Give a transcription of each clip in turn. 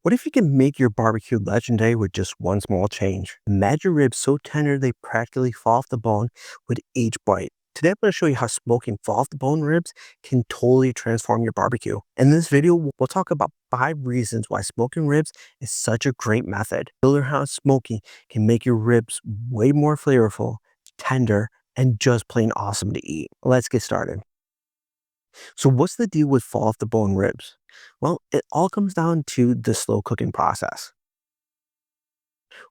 What if you can make your barbecue legendary with just one small change? Imagine ribs so tender they practically fall off the bone with each bite. Today I'm going to show you how smoking fall off the bone ribs can totally transform your barbecue. In this video, we'll talk about 5 reasons why smoking ribs is such a great method. You'll learn how smoking can make your ribs way more flavorful, tender, and just plain awesome to eat. Let's get started. So what's the deal with fall off the bone ribs? Well, it all comes down to the slow cooking process.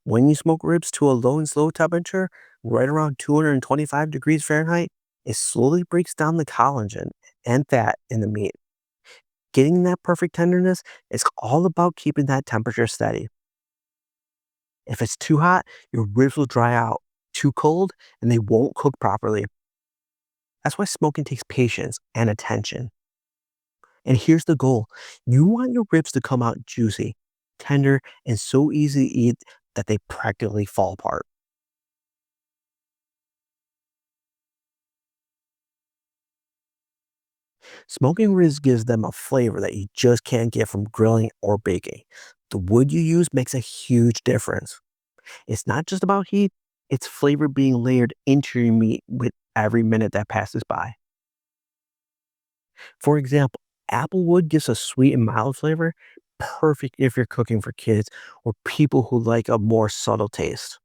When you smoke ribs to a low and slow temperature, right around 225 degrees Fahrenheit, it slowly breaks down the collagen and fat in the meat. Getting that perfect tenderness is all about keeping that temperature steady. If it's too hot, your ribs will dry out. Too cold, and they won't cook properly. That's why smoking takes patience and attention. And here's the goal. You want your ribs to come out juicy, tender, and so easy to eat that they practically fall apart. Smoking ribs gives them a flavor that you just can't get from grilling or baking. The wood you use makes a huge difference. It's not just about heat, it's flavor being layered into your meat with every minute that passes by. For example, apple wood gives a sweet and mild flavor, perfect if you're cooking for kids or people who like a more subtle taste.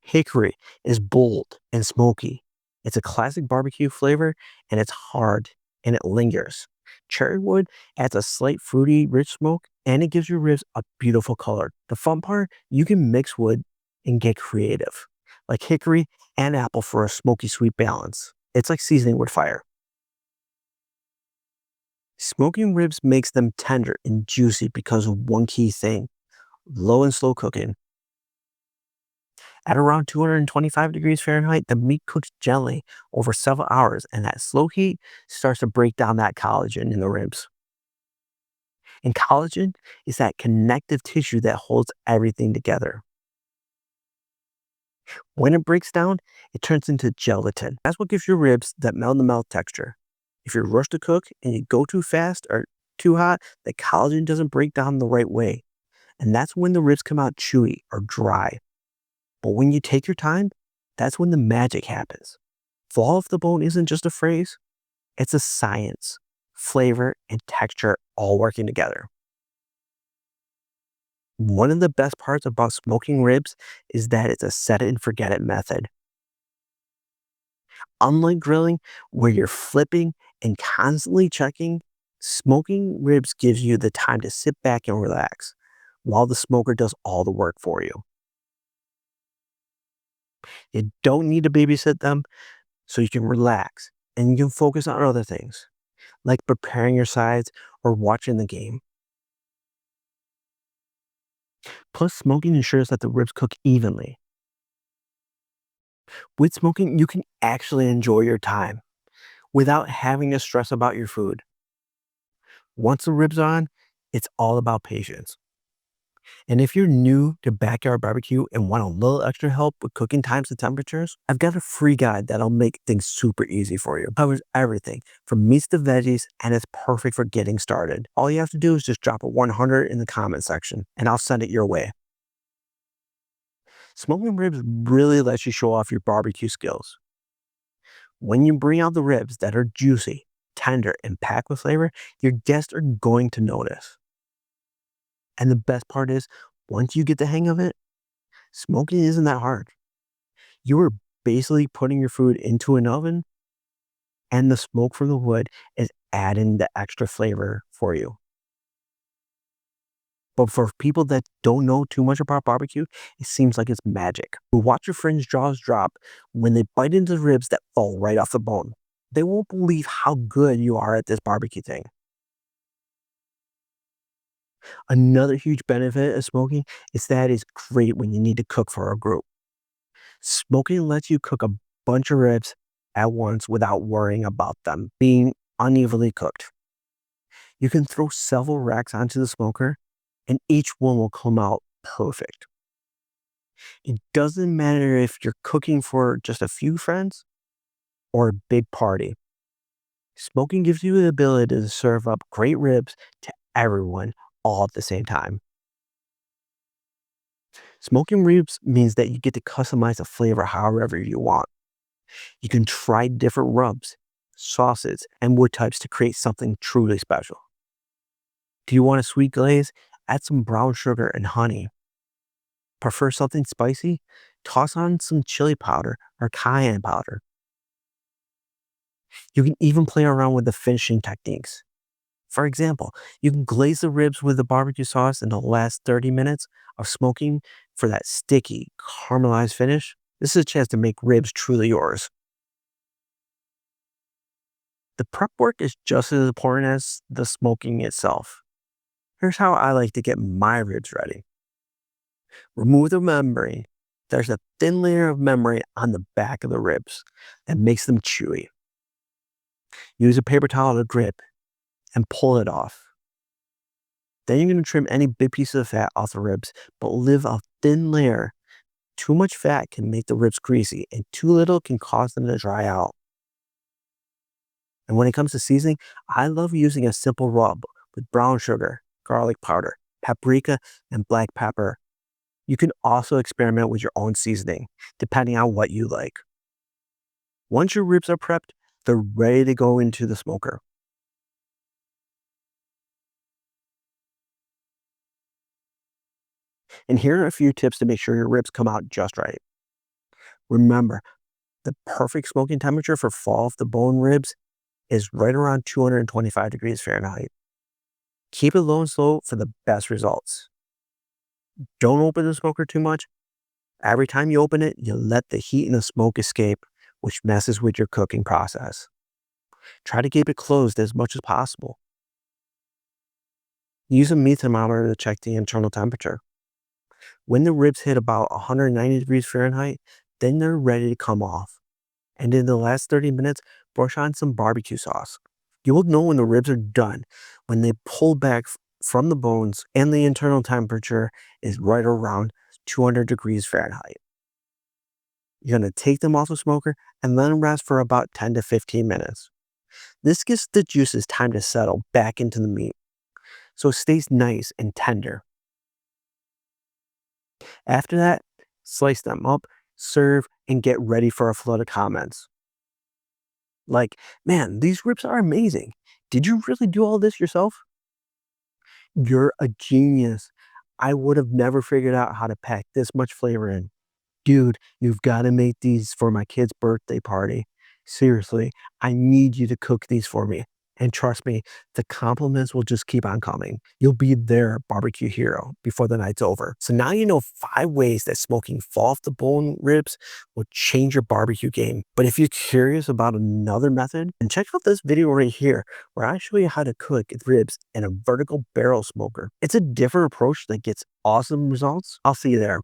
Hickory is bold and smoky. It's a classic barbecue flavor and it's hard and it lingers. Cherry wood adds a slight fruity, rich smoke and it gives your ribs a beautiful color. The fun part, you can mix wood and get creative, like hickory and apple for a smoky sweet balance. It's like seasoning with fire. Smoking ribs makes them tender and juicy because of one key thing: low and slow cooking. At around 225 degrees Fahrenheit, the meat cooks gently over several hours, and that slow heat starts to break down that collagen in the ribs. And collagen is that connective tissue that holds everything together. When it breaks down, it turns into gelatin. That's what gives your ribs that melt in the mouth texture. If you rush to cook and you go too fast or too hot, the collagen doesn't break down the right way. And that's when the ribs come out chewy or dry. But when you take your time, that's when the magic happens. Fall off the bone isn't just a phrase, it's a science. Flavor and texture all working together. One of the best parts about smoking ribs is that it's a set it and forget it method. Unlike grilling, where you're flipping and constantly checking, smoking ribs gives you the time to sit back and relax while the smoker does all the work for you. You don't need to babysit them, so you can relax and you can focus on other things, like preparing your sides or watching the game. Plus, smoking ensures that the ribs cook evenly. With smoking, you can actually enjoy your time without having to stress about your food. Once the ribs are on, it's all about patience. And if you're new to backyard barbecue and want a little extra help with cooking times and temperatures, I've got a free guide that'll make things super easy for you. It covers everything from meats to veggies, and it's perfect for getting started. All you have to do is just drop a 100 in the comment section and I'll send it your way. Smoking ribs really lets you show off your barbecue skills. When you bring out the ribs that are juicy, tender, and packed with flavor, your guests are going to notice. And the best part is, once you get the hang of it, smoking isn't that hard. You are basically putting your food into an oven, and the smoke from the wood is adding the extra flavor for you. But for people that don't know too much about barbecue, it seems like it's magic. You watch your friends' jaws drop when they bite into the ribs that fall right off the bone. They won't believe how good you are at this barbecue thing. Another huge benefit of smoking is that it's great when you need to cook for a group. Smoking lets you cook a bunch of ribs at once without worrying about them being unevenly cooked. You can throw several racks onto the smoker and each one will come out perfect. It doesn't matter if you're cooking for just a few friends or a big party. Smoking gives you the ability to serve up great ribs to everyone all at the same time. Smoking ribs means that you get to customize the flavor however you want. You can try different rubs, sauces, and wood types to create something truly special. Do you want a sweet glaze? Add some brown sugar and honey. Prefer something spicy? Toss on some chili powder or cayenne powder. You can even play around with the finishing techniques. For example, you can glaze the ribs with the barbecue sauce in the last 30 minutes of smoking for that sticky, caramelized finish. This is a chance to make ribs truly yours. The prep work is just as important as the smoking itself. Here's how I like to get my ribs ready. Remove the membrane. There's a thin layer of membrane on the back of the ribs that makes them chewy. Use a paper towel to grip and pull it off. Then you're going to trim any big pieces of fat off the ribs, but leave a thin layer. Too much fat can make the ribs greasy, and too little can cause them to dry out. And when it comes to seasoning, I love using a simple rub with brown sugar, garlic powder, paprika, and black pepper. You can also experiment with your own seasoning, depending on what you like. Once your ribs are prepped, they're ready to go into the smoker. And here are a few tips to make sure your ribs come out just right. Remember, the perfect smoking temperature for fall off the bone ribs is right around 225 degrees Fahrenheit. Keep it low and slow for the best results. Don't open the smoker too much. Every time you open it, you let the heat and the smoke escape, which messes with your cooking process. Try to keep it closed as much as possible. Use a meat thermometer to check the internal temperature. When the ribs hit about 190 degrees Fahrenheit, then they're ready to come off. And in the last 30 minutes, brush on some barbecue sauce. You will know when the ribs are done when they pull back from the bones and the internal temperature is right around 200 degrees Fahrenheit. You're going to take them off the smoker and let them rest for about 10 to 15 minutes. This gives the juices time to settle back into the meat, so it stays nice and tender. After that, slice them up, serve, and get ready for a flood of comments. Like, man, these ribs are amazing. Did you really do all this yourself? You're a genius. I would have never figured out how to pack this much flavor in. Dude, you've got to make these for my kid's birthday party. Seriously, I need you to cook these for me. And trust me, the compliments will just keep on coming. You'll be their barbecue hero before the night's over. So now you know 5 ways that smoking fall off the bone ribs will change your barbecue game. But if you're curious about another method, then check out this video right here where I show you how to cook ribs in a vertical barrel smoker. It's a different approach that gets awesome results. I'll see you there.